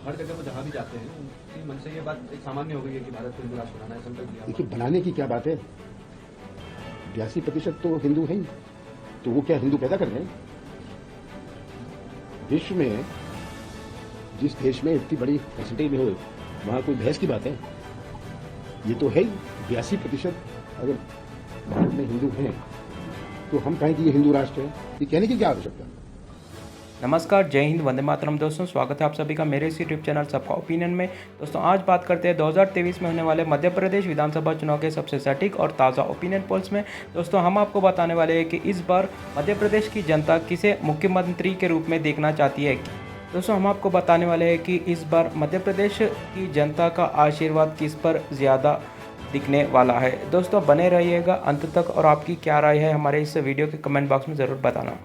हर जगह वो जहाँ भी जाते हैं उनकी मन से ये बात एक सामान्य हो गई है कि भारत को हिंदू राष्ट्र बनाना है, संकल्प लिया। देखिए, बनाने की क्या बात है, 82% तो हिंदू है ही, तो वो क्या हिंदू पैदा कर रहे हैं? विश्व में जिस देश में इतनी बड़ी परसेंटेज में हो, वहाँ कोई बहस की बात है? ये तो है ही, 82% अगर भारत में हिंदू हैं तो हम कहें कि ये हिंदू राष्ट्र है, ये कहने की क्या आवश्यकता है? नमस्कार, जय हिंद, वंदे मातरम। दोस्तों, स्वागत है आप सभी का मेरे इस यूट्यूब चैनल सबका ओपिनियन में। दोस्तों, आज बात करते हैं 2023 में होने वाले मध्य प्रदेश विधानसभा चुनाव के सबसे सटीक और ताज़ा ओपिनियन पोल्स में। दोस्तों, हम आपको बताने वाले हैं कि इस बार मध्य प्रदेश की जनता किसे मुख्यमंत्री के रूप में देखना चाहती है। दोस्तों, हम आपको बताने वाले हैं कि इस बार मध्य प्रदेश की जनता का आशीर्वाद किस पर ज़्यादा दिखने वाला है। दोस्तों, बने रहिएगा अंत तक और आपकी क्या राय है हमारे इस वीडियो के कमेंट बॉक्स में ज़रूर बताना।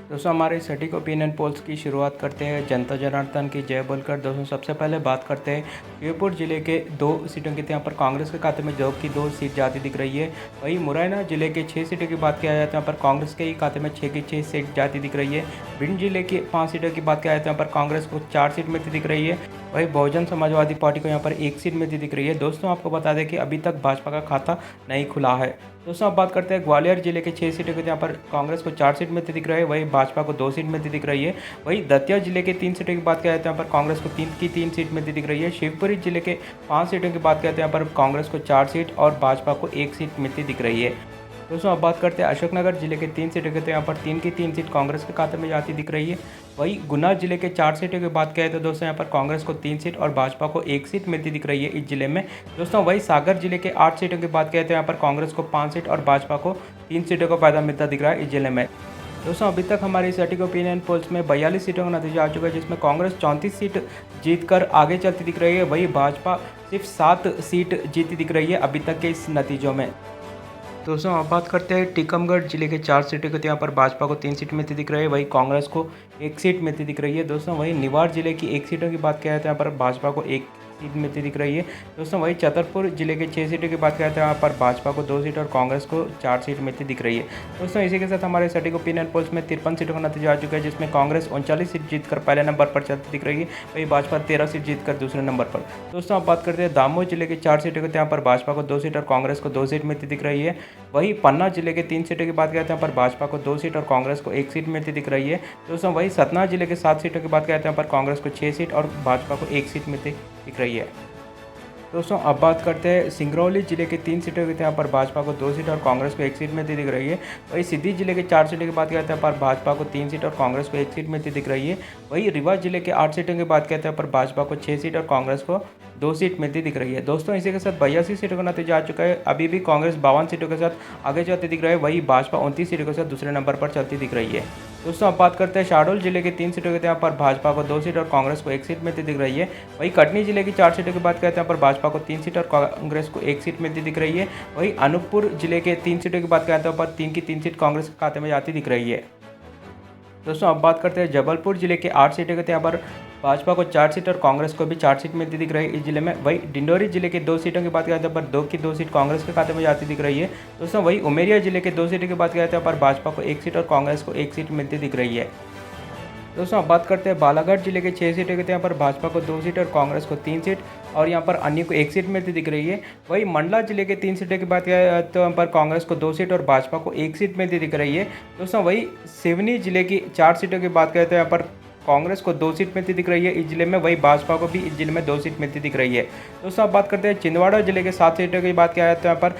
दोस्तों, हमारे सटीक ओपिनियन पोल्स की शुरुआत करते हैं जनता जनार्दन की जय बोलकर। दोस्तों, सबसे पहले बात करते हैं श्योपुर जिले के 2 सीटों की। यहाँ पर कांग्रेस के खाते में जॉब की 2 सीट जाती दिख रही है। वहीं मुरैना जिले के 6 सीटों की बात किया जाए तो यहाँ पर कांग्रेस के ही खाते में 6 की 6 सीट जाती दिख रही है। भिंड जिले की 5 सीटों की बात किया जाए तो यहाँ पर कांग्रेस को 4 सीट मिलती दिख रही है। वहीं बहुजन समाजवादी पार्टी को यहाँ पर 1 सीट मिलती दिख रही है। दोस्तों, आपको बता दें कि अभी तक भाजपा का खाता नहीं खुला है। दोस्तों, अब बात करते हैं ग्वालियर जिले के 6 सीटों की। यहाँ पर कांग्रेस को 4 सीट मिलती दिख रही है, वहीं भाजपा को 2 सीट मिलती दिख रही है। वहीं दतिया जिले के 3 सीटों की बात किया जाए तो यहाँ पर कांग्रेस को 3 की 3 सीट मिलती दिख रही है। शिवपुरी जिले के 5 सीटों की बात किया जाए तो यहाँ पर कांग्रेस को 4 सीट और भाजपा को 1 सीट मिलती दिख रही है। दोस्तों, अब बात करते हैं अशोकनगर जिले के 3 सीटों की। तो यहाँ पर 3 की 3 सीट कांग्रेस के खाते में जाती दिख रही है। वहीं गुना जिले के 4 सीटों की बात करें तो दोस्तों यहाँ पर कांग्रेस को 3 सीट और भाजपा को 1 सीट मिलती दिख रही है इस जिले में। दोस्तों, वहीं सागर जिले के 8 सीटों की बात करें तो यहाँ पर कांग्रेस को 5 सीट और भाजपा को 3 सीटों का फायदा मिलता दिख रहा है इस जिले में। दोस्तों, अभी तक हमारी सटीक ओपिनियन पोल्स में 42 सीटों का नतीजा आ चुका है, जिसमें कांग्रेस 34 सीट जीतकर आगे चलती दिख रही है। वहीं भाजपा सिर्फ 7 सीट जीती दिख रही है अभी तक के इस नतीजों में। दोस्तों, अब बात करते हैं टीकमगढ़ जिले के 4 सीटों की। तो यहाँ पर भाजपा को 3 सीट मिलती दिख रही है, वहीं कांग्रेस को 1 सीट मिलती दिख रही है। दोस्तों, वहीं निवाड़ जिले की 1 सीटों की बात किया जाए तो यहाँ पर भाजपा को 1 सीट मिलती दिख रही है। दोस्तों, वहीं छतरपुर जिले के 6 सीटों की बात किया जाए तो यहाँ पर भाजपा को 2 सीट और कांग्रेस को 4 सीट मिलती दिख रही है। दोस्तों, इसी के साथ हमारे सटीक ओपिनियन पोल्स में 53 सीटों का नतीजा आ चुका है, जिसमें कांग्रेस 39 सीट जीतकर पहले नंबर पर चलती दिख रही है, वहीं भाजपा 13 सीट जीतकर दूसरे नंबर पर। दोस्तों, अब बात करते हैं दामोह जिले के 4 सीटों की। तो यहाँ पर भाजपा को 2 सीट और कांग्रेस को 2 सीट मिलती दिख रही है। वहीं पन्ना जिले के 3 सीटों की बात किया जाए तो यहाँ पर भाजपा को 2 सीट और कांग्रेस को 1 सीट मिलती दिख रही है। दोस्तों, वहीं सतना जिले के 7 सीटों की बात किया जाए तो यहाँ पर कांग्रेस को 6 सीट और भाजपा को 1 सीट मिलती दिख रही है। दोस्तों, अब बात करते हैं सिंगरौली जिले के 3 सीटों की। यहाँ पर भाजपा को 2 सीट और कांग्रेस को 1 सीट मिलती दिख रही है। वहीं सिद्धि जिले के 4 सीटों की बात किया जाए तो यहाँ पर भाजपा को 3 सीट और कांग्रेस को 1 सीट मिलती दिख रही है। वहीं रीवा जिले के 8 सीटों की बात किया जाए तो यहाँ पर भाजपा को 6 सीट और कांग्रेस को 2 सीट मिलती दिख रही है। दोस्तों, इसी के साथ 82 सीटों का नतीजा आ चुका है। अभी भी कांग्रेस 52 सीटों के साथ आगे चलती दिख रही है, वहीं भाजपा 29 सीटों के साथ दूसरे नंबर पर चलती दिख रही है। दोस्तों, अब बात करते हैं शहडोल जिले के 3 सीटों के। यहाँ पर भाजपा को 2 सीट और कांग्रेस को 1 सीट मिलती दिख रही है। वहीं कटनी जिले की 4 सीटों की बात करते हैं, यहाँ पर भाजपा को 3 सीट और कांग्रेस को 1 सीट मिलती दिख रही है। वहीं अनूपपुर जिले के 3 सीटों की बात करते हैं, यहाँ पर 3 की 3 सीट कांग्रेस के खाते में जाती दिख रही है। दोस्तों, अब बात करते हैं जबलपुर जिले के 8 सीटों के। यहाँ पर भाजपा को 4 सीट और कांग्रेस को भी 4 सीट मिलती दिख रही है इस जिले में। वहीं डिंडोरी जिले के 2 सीटों की बात किया जाए तो 2 की 2 सीट कांग्रेस के खाते में जाती दिख रही है। दोस्तों, वहीं उमेरिया जिले के 2 सीटों की बात किया जाए तो भाजपा को 1 सीट और कांग्रेस को 1 सीट मिलती दिख रही है। दोस्तों, अब बात करते हैं बालाघाट जिले के 6 सीटों के। यहाँ पर भाजपा को 2 सीट और कांग्रेस को 3 सीट और यहाँ पर अन्य को 1 सीट मिलती दिख रही है। वहीं मंडला जिले के 3 सीटों की बात किया जाए तो यहाँ पर कांग्रेस को 2 सीट और भाजपा को 1 सीट मिलती दिख रही है। दोस्तों, वहीं सिवनी जिले की 4 सीटों की बात करें तो यहाँ पर कांग्रेस को 2 सीट मिलती दिख रही है इस जिले में, वहीं भाजपा को भी इस जिले में 2 सीट मिलती दिख रही है। दोस्तों, अब बात करते हैं छिंदवाड़ा जिले के 7 सीटों की बात किया जाए तो यहाँ पर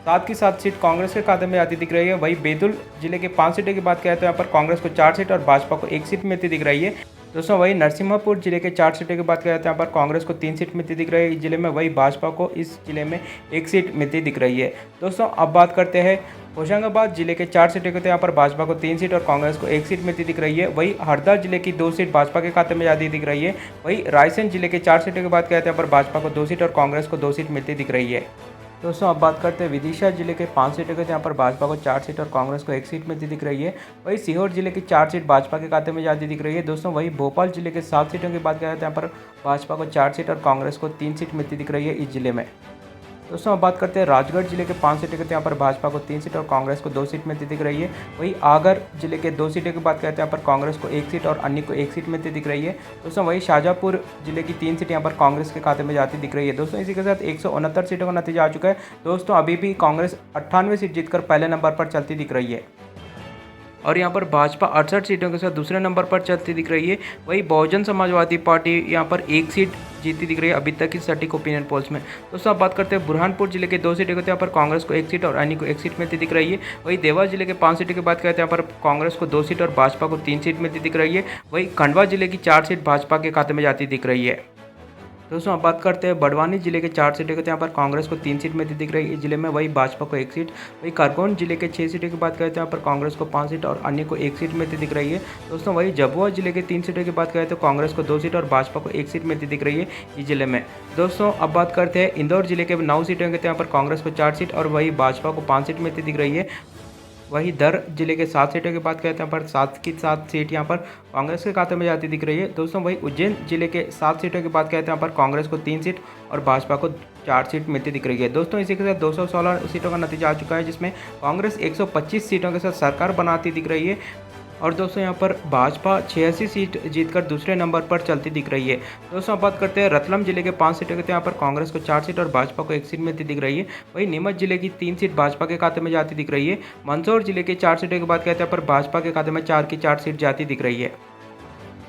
7 की 7 सीट कांग्रेस के खाते में आती दिख रही है। वहीं बैतूल जिले के 5 सीटों की बात किया जाए तो यहाँ पर कांग्रेस को 4 सीट और भाजपा को 1 सीट मिलती दिख रही है। दोस्तों, वहीं नरसिम्हापुर जिले के 4 सीटों की बात किया जाए तो यहाँ पर कांग्रेस को 3 सीट मिलती दिख रही है इस जिले में, वहीं भाजपा को इस जिले में 1 सीट मिलती दिख रही है। दोस्तों, अब बात करते हैं होशंगाबाद जिले के 4 सीटों के। तो यहाँ पर भाजपा को 3 सीट और कांग्रेस को 1 सीट मिलती दिख रही है। वहीं हरदा जिले की 2 सीट भाजपा के खाते में जाती दिख रही है। वहीं रायसेन जिले के 4 सीटों की बात किया जाए तो यहाँ पर भाजपा को 2 सीट और कांग्रेस को 2 सीट मिलती दिख रही है। दोस्तों, अब बात करते हैं विदिशा जिले के 5 सीटों के। यहाँ पर भाजपा को 4 सीट और कांग्रेस को 1 सीट मिलती दिख रही है। वहीं सीहोर जिले की 4 सीट भाजपा के खाते में जाती दिख रही है। दोस्तों, वहीं भोपाल जिले के 7 सीटों की बात करें तो यहाँ पर भाजपा को 4 सीट और कांग्रेस को 3 सीट मिलती दिख रही है इस जिले में। दोस्तों अब बात करते हैं राजगढ़ जिले के 5 सीटों की, तो यहाँ पर भाजपा को 3 सीट और कांग्रेस को 2 सीट मिलती दिख रही है। वहीं आगर जिले के 2 सीटों की बात करते हैं, यहाँ पर कांग्रेस को 1 सीट और अन्य को 1 सीट मिलती दिख रही है। दोस्तों वहीं शाजापुर जिले की 3 सीट यहाँ पर कांग्रेस के खाते में जाती दिख रही है। दोस्तों इसी के साथ 169 सीटों का नतीजा आ चुका है। दोस्तों अभी भी कांग्रेस 98 सीट जीतकर पहले नंबर पर चलती दिख रही है और यहाँ पर भाजपा 68 सीटों के साथ दूसरे नंबर पर चलती दिख रही है। वहीं बहुजन समाजवादी पार्टी यहाँ पर 1 सीट जीती दिख रही है अभी तक की सटीक ओपिनियन पोल्स में। दोस्तों अब बात करते हैं बुरहानपुर जिले के 2 सीटों के, यहाँ पर कांग्रेस को 1 सीट और अन्य को 1 सीट मिलती दिख रही है। वहीं देवास जिले के 5 सीटों की बात करते हैं, यहाँ पर कांग्रेस को 2 सीट और भाजपा को 3 सीट मिलती दिख रही है। वहीं खंडवा जिले की 4 सीट भाजपा के खाते में जाती दिख रही है। दोस्तों अब बात करते हैं बड़वानी जिले के 4 सीटों के, यहाँ पर कांग्रेस को 3 सीट मिलती दिख रही है जिले में, वही भाजपा को 1 सीट। वही खरगोन जिले के 6 सीटों की बात करते हैं, यहाँ पर कांग्रेस को 5 सीट और अन्य को 1 सीट मिलती दिख रही है। दोस्तों वही झाबुआ जिले के 3 सीटों की बात करें तो कांग्रेस को 2 सीट और भाजपा को 1 सीट मिलती दिख रही है इस जिले में। दोस्तों अब बात करते हैं इंदौर जिले के 9 सीटों के, यहाँ पर कांग्रेस को 4 सीट और वही भाजपा को 5 सीट मिलती दिख रही है। वहीं दर जिले के 7 सीटों की बात करते हैं, यहाँ पर 7 की 7 सीट यहाँ पर कांग्रेस के खाते में जाती दिख रही है। दोस्तों वहीं उज्जैन जिले के 7 सीटों की बात करते हैं, यहाँ पर कांग्रेस को 3 सीट और भाजपा को 4 सीट मिलती दिख रही है। दोस्तों इसी के साथ 216 सीटों का नतीजा आ चुका है, जिसमें कांग्रेस 125 सीटों के साथ सरकार बनाती दिख रही है और दोस्तों यहाँ पर भाजपा 86 सीट जीतकर दूसरे नंबर पर चलती दिख रही है। दोस्तों अब बात करते हैं रतलाम जिले के 5 सीटों के, यहाँ पर कांग्रेस को 4 सीट और भाजपा को 1 सीट मिलती दिख रही है। वहीं नीमच जिले की 3 सीट भाजपा के खाते में जाती दिख रही है। मंदसौर जिले के 4 सीटों की बात करते हैं, पर भाजपा के खाते में 4 की 4 सीट जाती दिख रही है।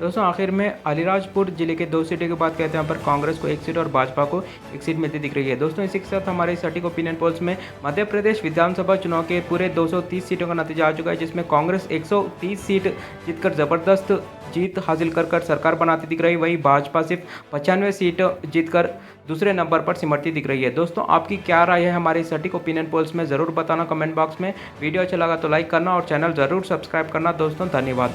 दोस्तों आखिर में अलीराजपुर जिले के 2 सीटों की बात करते हैं, यहाँ पर कांग्रेस को 1 सीट और भाजपा को 1 सीट मिलती दिख रही है। दोस्तों इसी के साथ हमारे सटीक ओपिनियन पोल्स में मध्य प्रदेश विधानसभा चुनाव के पूरे 230 सीटों का नतीजा आ चुका है, जिसमें कांग्रेस 130 सीट जीतकर जबरदस्त जीत हासिल कर सरकार बनाती दिख रही है। वहीं भाजपा सिर्फ 95 सीट जीतकर दूसरे नंबर पर सिमटती दिख रही है। दोस्तों आपकी क्या राय है हमारे सटीक ओपिनियन पोल्स में, ज़रूर बताना कमेंट बॉक्स में। वीडियो अच्छा लगा तो लाइक करना और चैनल ज़रूर सब्सक्राइब करना। दोस्तों धन्यवाद।